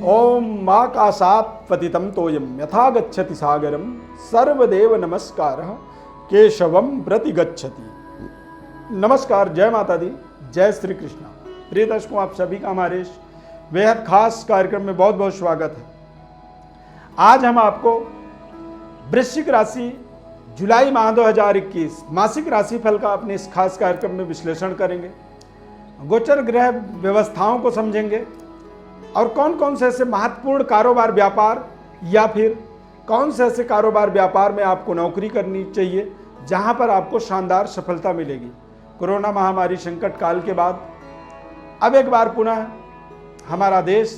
ओम माकाशात् पतितं तोयं यथा गच्छति सागरं सर्वदेव नमस्कारः केशवम प्रति गच्छति। नमस्कार, जय माता दी, जय श्री कृष्णा। प्रिय दर्शकों, आप सभी का हमारे इस बेहद खास कार्यक्रम में बहुत बहुत स्वागत है। आज हम आपको वृश्चिक राशि जुलाई माह 2021 मासिक राशिफल का अपने इस खास कार्यक्रम में विश्लेषण करेंगे, गोचर ग्रह व्यवस्थाओं को समझेंगे और कौन कौन से ऐसे महत्वपूर्ण कारोबार व्यापार या फिर कौन से ऐसे कारोबार व्यापार में आपको नौकरी करनी चाहिए जहां पर आपको शानदार सफलता मिलेगी। कोरोना महामारी संकट काल के बाद अब एक बार पुनः हमारा देश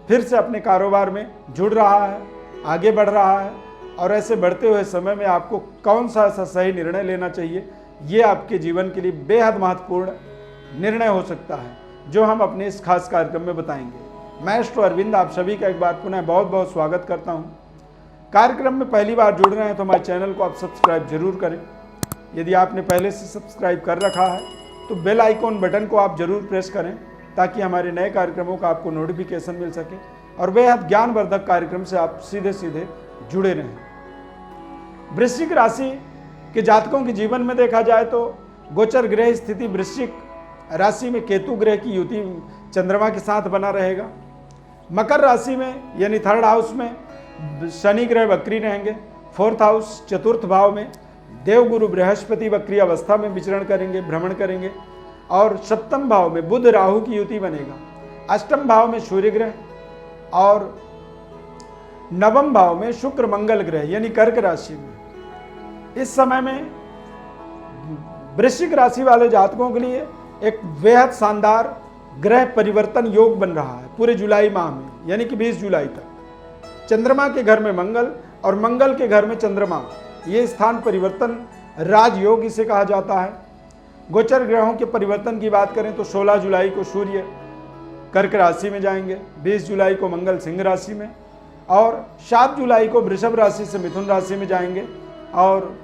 फिर से अपने कारोबार में जुड़ रहा है, आगे बढ़ रहा है और ऐसे बढ़ते हुए समय में आपको कौन सा ऐसा सही निर्णय लेना चाहिए, ये आपके जीवन के लिए बेहद महत्वपूर्ण निर्णय हो सकता है, जो हम अपने इस खास कार्यक्रम में बताएंगे। मैं अरविंद आप सभी का एक बार पुनः बहुत बहुत स्वागत करता हूं। कार्यक्रम में पहली बार जुड़ रहे हैं तो हमारे चैनल को आप सब्सक्राइब जरूर करें। यदि आपने पहले से सब्सक्राइब कर रखा है तो बेल आइकॉन बटन को आप जरूर प्रेस करें ताकि हमारे नए कार्यक्रमों का आपको नोटिफिकेशन मिल सके और बेहद ज्ञानवर्धक कार्यक्रम से आप सीधे सीधे जुड़े रहें। वृश्चिक राशि के जातकों के जीवन में देखा जाए तो गोचर ग्रह स्थिति वृश्चिक राशि में केतु ग्रह की युति चंद्रमा के साथ बना रहेगा। मकर राशि में यानी थर्ड हाउस में शनि ग्रह वक्री रहेंगे। फोर्थ हाउस चतुर्थ भाव में देवगुरु बृहस्पति वक्री अवस्था में विचरण करेंगे, भ्रमण करेंगे और सप्तम भाव में बुध राहु की युति बनेगा। अष्टम भाव में सूर्य ग्रह और नवम भाव में शुक्र मंगल ग्रह यानी कर्क राशि में। इस समय में वृश्चिक राशि वाले जातकों के लिए एक बेहद शानदार ग्रह परिवर्तन योग बन रहा है पूरे जुलाई माह में, यानी कि 20 जुलाई तक। चंद्रमा के घर में मंगल और मंगल के घर में चंद्रमा, ये स्थान परिवर्तन राजयोग इसे कहा जाता है। गोचर ग्रहों के परिवर्तन की बात करें तो 16 जुलाई को सूर्य कर्क राशि में जाएंगे, 20 जुलाई को मंगल सिंह राशि में और 7 जुलाई को वृषभ राशि से मिथुन राशि में जाएंगे और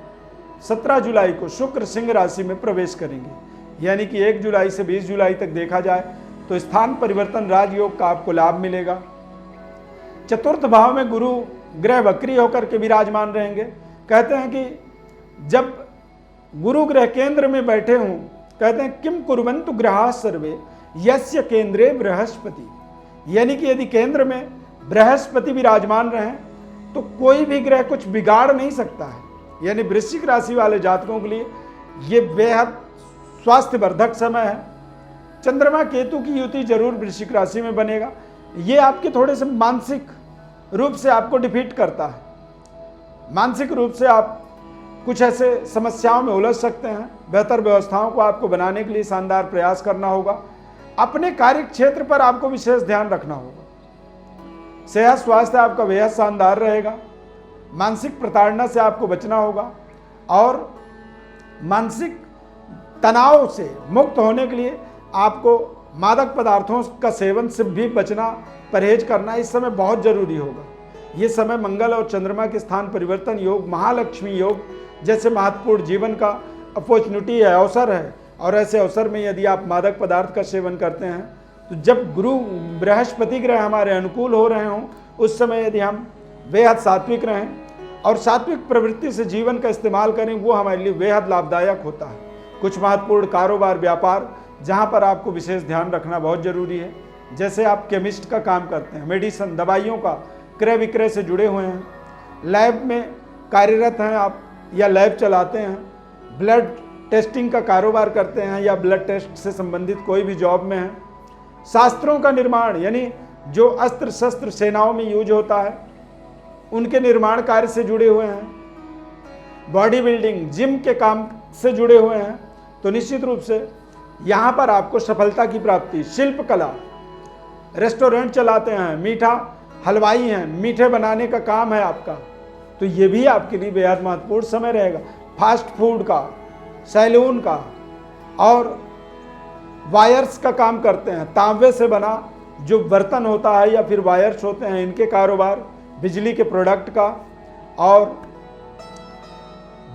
17 जुलाई को शुक्र सिंह राशि में प्रवेश करेंगे। यानी कि 1 जुलाई से 20 जुलाई तक देखा जाए तो स्थान परिवर्तन राजयोग का आपको लाभ मिलेगा। चतुर्थ भाव में गुरु ग्रह वक्री होकर के विराजमान रहेंगे। कहते हैं कि जब गुरु ग्रह केंद्र में बैठे हों, कहते हैं किम कुर्वन्तु ग्रहाः सर्वे यस्य केंद्रे बृहस्पति, यानी कि यदि केंद्र में बृहस्पति विराजमान रहे तो कोई भी ग्रह कुछ बिगाड़ नहीं सकता है। यानी वृश्चिक राशि वाले जातकों के लिए ये बेहद स्वास्थ्यवर्धक समय है। चंद्रमा केतु की युति जरूर वृश्चिक राशि में बनेगा। ये आपके थोड़े से मानसिक रूप से आपको डिफीट करता है। मानसिक रूप से आप कुछ ऐसे समस्याओं में उलझ सकते हैं। बेहतर व्यवस्थाओं को आपको बनाने के लिए शानदार प्रयास करना होगा। अपने कार्य क्षेत्र पर आपको विशेष ध्यान रखना होगा। सेहत स्वास्थ्य आपका बेहद शानदार रहेगा। मानसिक प्रताड़ना से आपको बचना होगा और मानसिक तनाव से मुक्त होने के लिए आपको मादक पदार्थों का सेवन से भी बचना, परहेज करना इस समय बहुत जरूरी होगा। ये समय मंगल और चंद्रमा के स्थान परिवर्तन योग, महालक्ष्मी योग जैसे महत्वपूर्ण जीवन का अपॉर्चुनिटी है, अवसर है और ऐसे अवसर में यदि आप मादक पदार्थ का सेवन करते हैं तो जब गुरु बृहस्पति ग्रह हमारे अनुकूल हो रहे हों उस समय यदि हम बेहद सात्विक रहें और सात्विक प्रवृत्ति से जीवन का इस्तेमाल करें, वो हमारे लिए बेहद लाभदायक होता है। कुछ महत्वपूर्ण कारोबार व्यापार जहां पर आपको विशेष ध्यान रखना बहुत जरूरी है, जैसे आप केमिस्ट का काम करते हैं, मेडिसिन दवाइयों का क्रय विक्रय से जुड़े हुए हैं, लैब में कार्यरत हैं आप या लैब चलाते हैं, ब्लड टेस्टिंग का कारोबार करते हैं या ब्लड टेस्ट से संबंधित कोई भी जॉब में है, शास्त्रों का निर्माण यानी जो अस्त्र शस्त्र सेनाओं में यूज होता है उनके निर्माण कार्य से जुड़े हुए हैं, बॉडी बिल्डिंग जिम के काम से जुड़े हुए हैं, तो निश्चित रूप से यहाँ पर आपको सफलता की प्राप्ति। शिल्प कला, रेस्टोरेंट चलाते हैं, मीठा हलवाई हैं, मीठे बनाने का काम है आपका, तो ये भी आपके लिए बेहद महत्वपूर्ण समय रहेगा। फास्ट फूड का, सैलून का और वायर्स का काम करते हैं, तांबे से बना जो बर्तन होता है या फिर वायर्स होते हैं, इनके कारोबार, बिजली के प्रोडक्ट का और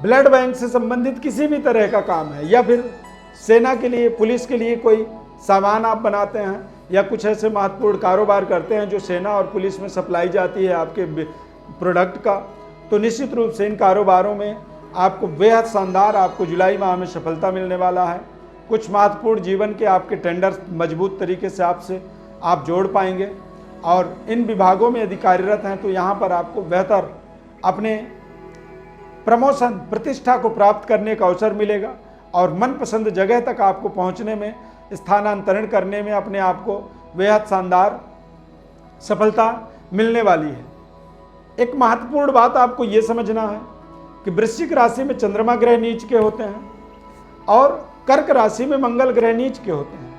ब्लड बैंक से संबंधित किसी भी तरह का काम है या फिर सेना के लिए, पुलिस के लिए कोई सामान आप बनाते हैं या कुछ ऐसे महत्वपूर्ण कारोबार करते हैं जो सेना और पुलिस में सप्लाई जाती है आपके प्रोडक्ट का, तो निश्चित रूप से इन कारोबारों में आपको बेहद शानदार आपको जुलाई माह में सफलता मिलने वाला है। कुछ महत्वपूर्ण जीवन के आपके टेंडर मजबूत तरीके से आप जोड़ पाएंगे, और इन विभागों में यदि कार्यरत हैं तो यहाँ पर आपको बेहतर अपने प्रमोशन प्रतिष्ठा को प्राप्त करने का अवसर मिलेगा, और मनपसंद जगह तक आपको पहुँचने में, स्थानांतरण करने में अपने आप को बेहद शानदार सफलता मिलने वाली है। एक महत्वपूर्ण बात आपको ये समझना है कि वृश्चिक राशि में चंद्रमा ग्रह नीच के होते हैं और कर्क राशि में मंगल ग्रह नीच के होते हैं।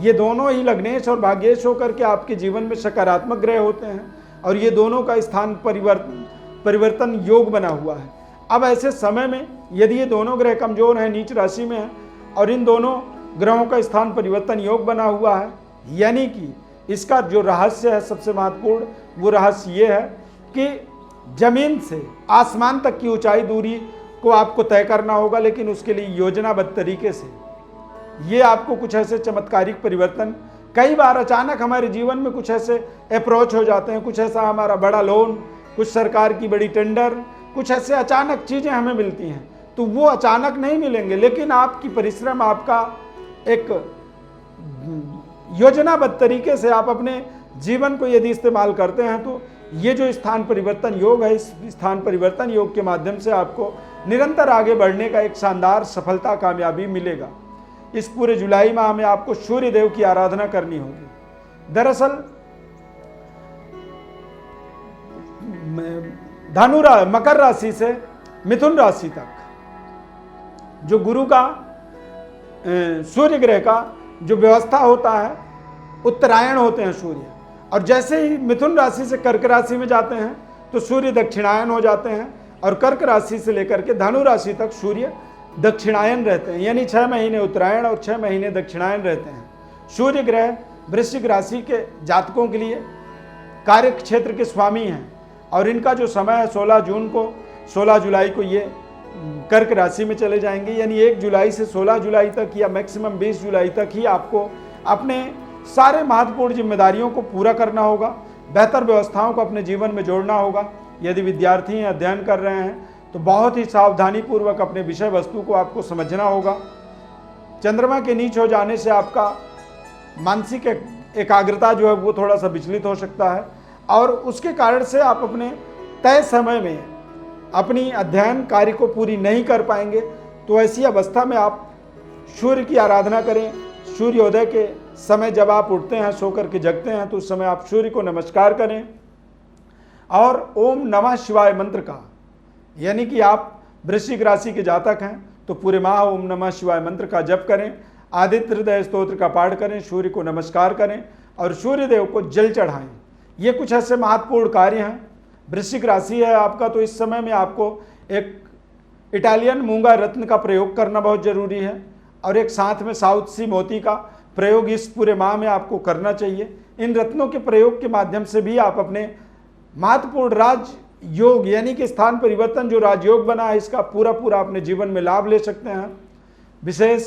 ये दोनों ही लग्नेश और भाग्येश होकर के आपके जीवन में सकारात्मक ग्रह होते हैं, और ये दोनों का स्थान परिवर्तन योग बना हुआ है। अब ऐसे समय में यदि ये दोनों ग्रह कमजोर हैं, नीच राशि में हैं, और इन दोनों ग्रहों का स्थान परिवर्तन योग बना हुआ है, यानी कि इसका जो रहस्य है सबसे महत्वपूर्ण, वो रहस्य ये है कि जमीन से आसमान तक की ऊंचाई दूरी को आपको तय करना होगा, लेकिन उसके लिए योजनाबद्ध तरीके से। ये आपको कुछ ऐसे चमत्कारिक परिवर्तन, कई बार अचानक हमारे जीवन में कुछ ऐसे अप्रोच हो जाते हैं, कुछ ऐसा हमारा बड़ा लोन, कुछ सरकार की बड़ी टेंडर, कुछ ऐसे अचानक चीज़ें हमें मिलती हैं, तो वो अचानक नहीं मिलेंगे, लेकिन आपकी परिश्रम, आपका एक योजनाबद्ध तरीके से आप अपने जीवन को यदि इस्तेमाल करते हैं, तो ये जो स्थान परिवर्तन योग है, इस स्थान परिवर्तन योग के माध्यम से आपको निरंतर आगे बढ़ने का एक शानदार सफलता, कामयाबी मिलेगा। इस पूरे जुलाई माह में आपको सूर्य देव की आराधना करनी होगी। दरअसल मकर राशि से मिथुन राशि तक जो गुरु का सूर्य ग्रह का जो व्यवस्था होता है, उत्तरायण होते हैं सूर्य, और जैसे ही मिथुन राशि से कर्क राशि में जाते हैं तो सूर्य दक्षिणायन हो जाते हैं, और कर्क राशि से लेकर के धनु राशि तक सूर्य दक्षिणायन रहते हैं, यानी 6 महीने उत्तरायण और 6 महीने दक्षिणायन रहते हैं। सूर्य ग्रह वृश्चिक राशि के जातकों के लिए कार्य क्षेत्र के स्वामी हैं, और इनका जो समय है 16 जुलाई को ये कर्क राशि में चले जाएंगे, यानी 1 जुलाई से 16 जुलाई तक या मैक्सिमम 20 जुलाई तक ही आपको अपने सारे महत्वपूर्ण जिम्मेदारियों को पूरा करना होगा, बेहतर व्यवस्थाओं को अपने जीवन में जोड़ना होगा। यदि विद्यार्थी अध्ययन कर रहे हैं तो बहुत ही सावधानी पूर्वक अपने विषय वस्तु को आपको समझना होगा। चंद्रमा के नीच हो जाने से आपका मानसिक एकाग्रता जो है वो थोड़ा सा विचलित हो सकता है, और उसके कारण से आप अपने तय समय में अपनी अध्ययन कार्य को पूरी नहीं कर पाएंगे। तो ऐसी अवस्था में आप सूर्य की आराधना करें। सूर्योदय के समय जब आप उठते हैं, सो करके जगते हैं, तो उस समय आप सूर्य को नमस्कार करें, और ओम नमः शिवाय मंत्र का, यानी कि आप वृश्चिक राशि के जातक हैं तो पूरे माह ओम नमः शिवाय मंत्र का जप करें, आदित्य हृदय स्तोत्र का पाठ करें, सूर्य को नमस्कार करें और सूर्य देव को जल चढ़ाएं। ये कुछ ऐसे महत्वपूर्ण कार्य हैं। वृश्चिक राशि है आपका, तो इस समय में आपको एक इटालियन मूंगा रत्न का प्रयोग करना बहुत जरूरी है, और एक साथ में साउथ सी मोती का प्रयोग इस पूरे माह में आपको करना चाहिए। इन रत्नों के प्रयोग के माध्यम से भी आप अपने महत्वपूर्ण राज योग, यानी कि स्थान परिवर्तन जो राजयोग बना है, इसका पूरा अपने जीवन में लाभ ले सकते हैं। विशेष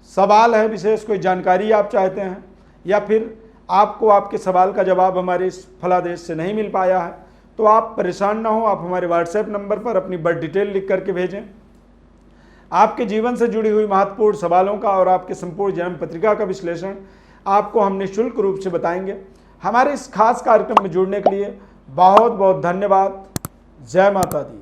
सवाल है, विशेष कोई जानकारी आप चाहते हैं, या फिर आपको आपके सवाल का जवाब हमारे इस फलादेश से नहीं मिल पाया है, तो आप परेशान ना हो, आप हमारे व्हाट्सएप नंबर पर अपनी बर्थ डिटेल लिख करके भेजें। आपके जीवन से जुड़ी हुई महत्वपूर्ण सवालों का और आपके संपूर्ण जन्म पत्रिका का विश्लेषण आपको हम निःशुल्क रूप से बताएंगे। हमारे इस खास कार्यक्रम में जुड़ने के लिए बहुत बहुत धन्यवाद। जय माता दी।